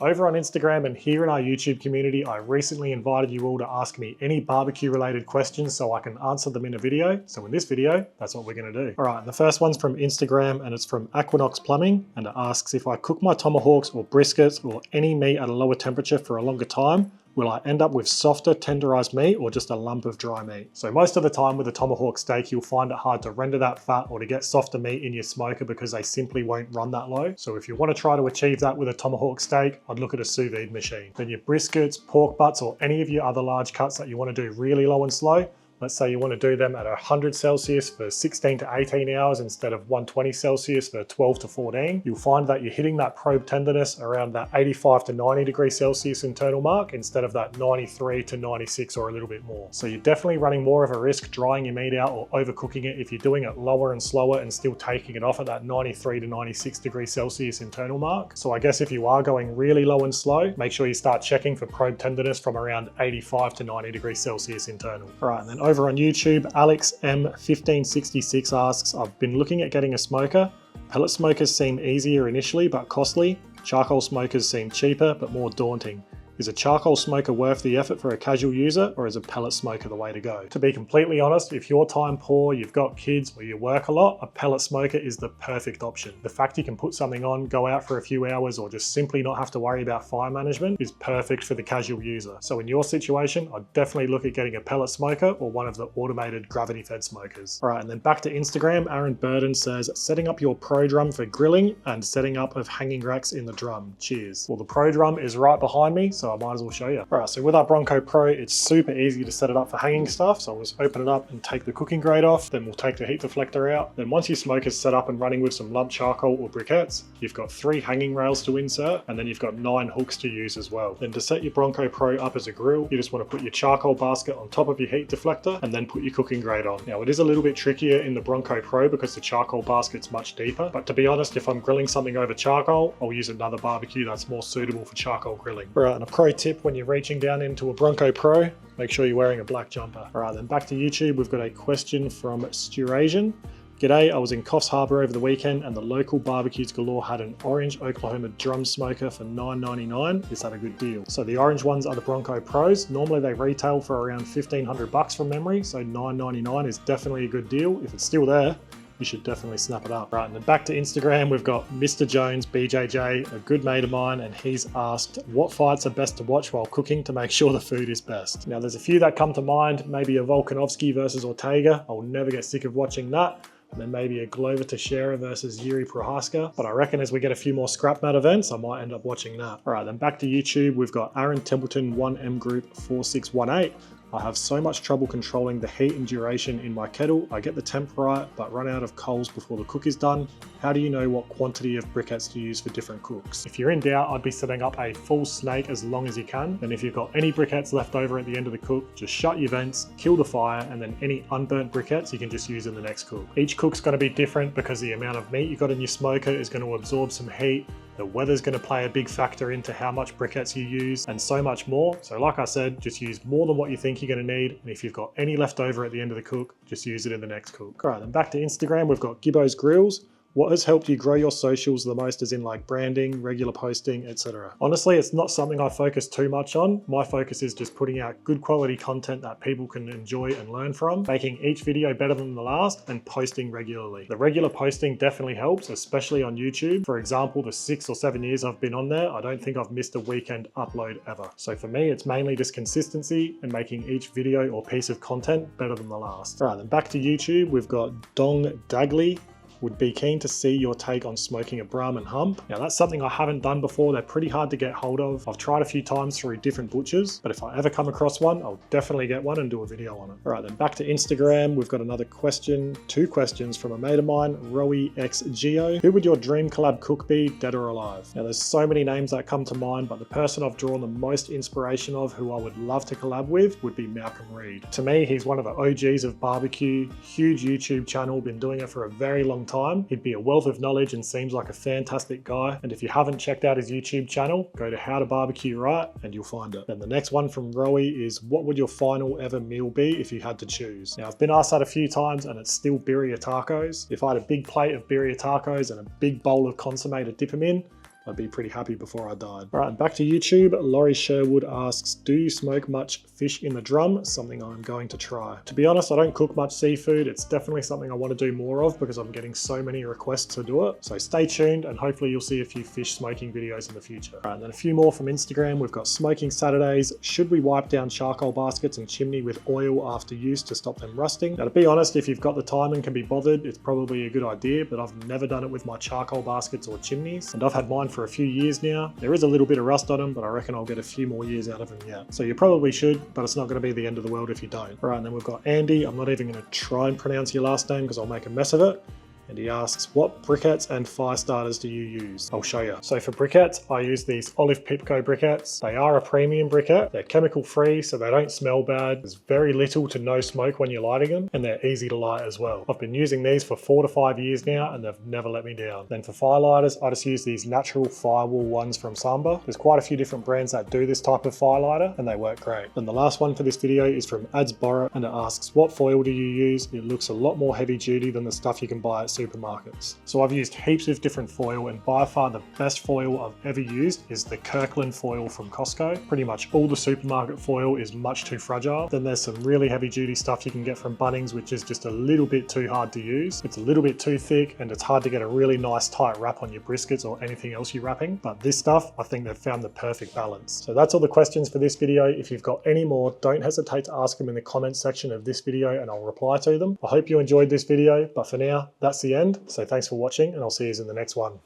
Over on Instagram and here in our YouTube community, I recently invited you all to ask me any barbecue related questions so I can answer them in a video. So in this video, that's what we're gonna do. All right, and the first one's from Instagram and it's from Aquinox Plumbing, and it asks, if I cook my tomahawks or briskets or any meat at a lower temperature for a longer time, will I end up with softer, tenderized meat or just a lump of dry meat? So most of the time with a tomahawk steak, you'll find it hard to render that fat or to get softer meat in your smoker because they simply won't run that low. So if you want to try to achieve that with a tomahawk steak, I'd look at a sous vide machine. Then your briskets, pork butts, or any of your other large cuts that you want to do really low and slow, let's say you want to do them at 100 Celsius for 16 to 18 hours instead of 120 Celsius for 12 to 14. You'll find that you're hitting that probe tenderness around that 85 to 90 degrees Celsius internal mark instead of that 93 to 96 or a little bit more. So you're definitely running more of a risk drying your meat out or overcooking it if you're doing it lower and slower and still taking it off at that 93 to 96 degrees Celsius internal mark. So I guess if you are going really low and slow, make sure you start checking for probe tenderness from around 85 to 90 degrees Celsius internal. All right, and then over on YouTube, Alex M1566 asks, I've been looking at getting a smoker. Pellet smokers seem easier initially but costly. Charcoal smokers seem cheaper but more daunting. Is a charcoal smoker worth the effort for a casual user, or is a pellet smoker the way to go? To be completely honest, if you're time poor, you've got kids, or you work a lot, a pellet smoker is the perfect option. The fact you can put something on, go out for a few hours, or just simply not have to worry about fire management is perfect for the casual user. So in your situation, I'd definitely look at getting a pellet smoker or one of the automated gravity-fed smokers. All right, and then back to Instagram, Aaron Burden says, setting up your pro drum for grilling and setting up of hanging racks in the drum. Cheers. Well, the pro drum is right behind me, so I might as well show you. All right, so with our Bronco Pro, it's super easy to set it up for hanging stuff. So I'll just open it up and take the cooking grate off. Then we'll take the heat deflector out. Then once your smoke is set up and running with some lump charcoal or briquettes, you've got 3 hanging rails to insert, and then you've got 9 hooks to use as well. Then to set your Bronco Pro up as a grill, you just want to put your charcoal basket on top of your heat deflector and then put your cooking grate on. Now it is a little bit trickier in the Bronco Pro because the charcoal basket's much deeper, but to be honest, if I'm grilling something over charcoal, I'll use another barbecue that's more suitable for charcoal grilling. All right, and a pro tip when you're reaching down into a Bronco Pro, make sure you're wearing a black jumper. All right, then back to YouTube, we've got a question from Sturasian. G'day, I was in Coffs Harbour over the weekend and the local barbecues galore had an orange Oklahoma drum smoker for $9.99. Is that a good deal? So the orange ones are the Bronco Pros. Normally they retail for around $1,500 from memory, so $9.99 is definitely a good deal. If it's still there, you should definitely snap it up. Right, and then back to Instagram, we've got Mr. Jones, BJJ, a good mate of mine, and he's asked, what fights are best to watch while cooking to make sure the food is best? Now, there's a few that come to mind, maybe a Volkanovski versus Ortega. I'll never get sick of watching that. And then maybe a Glover Teixeira versus Yuri Prohaska. But I reckon as we get a few more scrap mat events, I might end up watching that. All right, then back to YouTube, we've got Aaron Templeton 1M Group 4618. I have so much trouble controlling the heat and duration in my kettle. I get the temp right, but run out of coals before the cook is done. How do you know what quantity of briquettes to use for different cooks? If you're in doubt, I'd be setting up a full snake as long as you can. And if you've got any briquettes left over at the end of the cook, just shut your vents, kill the fire, and then any unburnt briquettes you can just use in the next cook. Each cook's gonna be different because the amount of meat you got in your smoker is gonna absorb some heat. The weather's going to play a big factor into how much briquettes you use and so much more. So like I said, just use more than what you think you're going to need. And if you've got any left over at the end of the cook, just use it in the next cook. All right, then back to Instagram, we've got Gibbo's Grills. What has helped you grow your socials the most, as in like branding, regular posting, etc.? Honestly, it's not something I focus too much on. My focus is just putting out good quality content that people can enjoy and learn from, making each video better than the last, and posting regularly. The regular posting definitely helps, especially on YouTube. For example, the 6 or 7 years I've been on there, I don't think I've missed a weekend upload ever. So for me, it's mainly just consistency and making each video or piece of content better than the last. All right, then back to YouTube, we've got Dong Dagley. Would be keen to see your take on smoking a Brahman hump. Now that's something I haven't done before. They're pretty hard to get hold of. I've tried a few times through different butchers, but if I ever come across one, I'll definitely get one and do a video on it. All right, then back to Instagram. We've got another question, 2 questions from a mate of mine, Rowie X Geo. Who would your dream collab cook be, dead or alive? Now there's so many names that come to mind, but the person I've drawn the most inspiration of who I would love to collab with would be Malcolm Reed. To me, he's one of the OGs of barbecue, huge YouTube channel, been doing it for a very long time. He'd be a wealth of knowledge and seems like a fantastic guy. And if you haven't checked out his YouTube channel, go to How to Barbecue Right and you'll find it. Then the next one from Rowie is, what would your final ever meal be if you had to choose? Now I've been asked that a few times and it's still birria tacos. If I had a big plate of birria tacos and a big bowl of consomme to dip them in, I'd be pretty happy before I died. All right, back to YouTube. Laurie Sherwood asks, do you smoke much fish in the drum? Something I'm going to try. To be honest, I don't cook much seafood. It's definitely something I want to do more of because I'm getting so many requests to do it. So stay tuned and hopefully you'll see a few fish smoking videos in the future. All right, and then a few more from Instagram. We've got Smoking Saturdays. Should we wipe down charcoal baskets and chimney with oil after use to stop them rusting? Now, to be honest, if you've got the time and can be bothered, it's probably a good idea, but I've never done it with my charcoal baskets or chimneys, and I've had mine for a few years now. There is a little bit of rust on them, but I reckon I'll get a few more years out of them yet. So you probably should, but it's not going to be the end of the world if you don't. All right, and then we've got Andy. I'm not even going to try and pronounce your last name because I'll make a mess of it. And he asks, what briquettes and fire starters do you use? I'll show you. So for briquettes, I use these Olive Pipco briquettes. They are a premium briquette. They're chemical free, so they don't smell bad. There's very little to no smoke when you're lighting them, and they're easy to light as well. I've been using these for 4 to 5 years now, and they've never let me down. Then for fire lighters, I just use these natural firewall ones from Samba. There's quite a few different brands that do this type of fire lighter, and they work great. And the last one for this video is from Adsborough, and it asks, what foil do you use? It looks a lot more heavy duty than the stuff you can buy at supermarkets. So I've used heaps of different foil, and by far the best foil I've ever used is the Kirkland foil from Costco. Pretty much all the supermarket foil is much too fragile. Then there's some really heavy duty stuff you can get from Bunnings, which is just a little bit too hard to use. It's a little bit too thick, and it's hard to get a really nice tight wrap on your briskets or anything else you're wrapping. But this stuff, I think they've found the perfect balance. So that's all the questions for this video. If you've got any more, don't hesitate to ask them in the comments section of this video and I'll reply to them. I hope you enjoyed this video, but for now, that's the end. So thanks for watching, and I'll see you in the next one.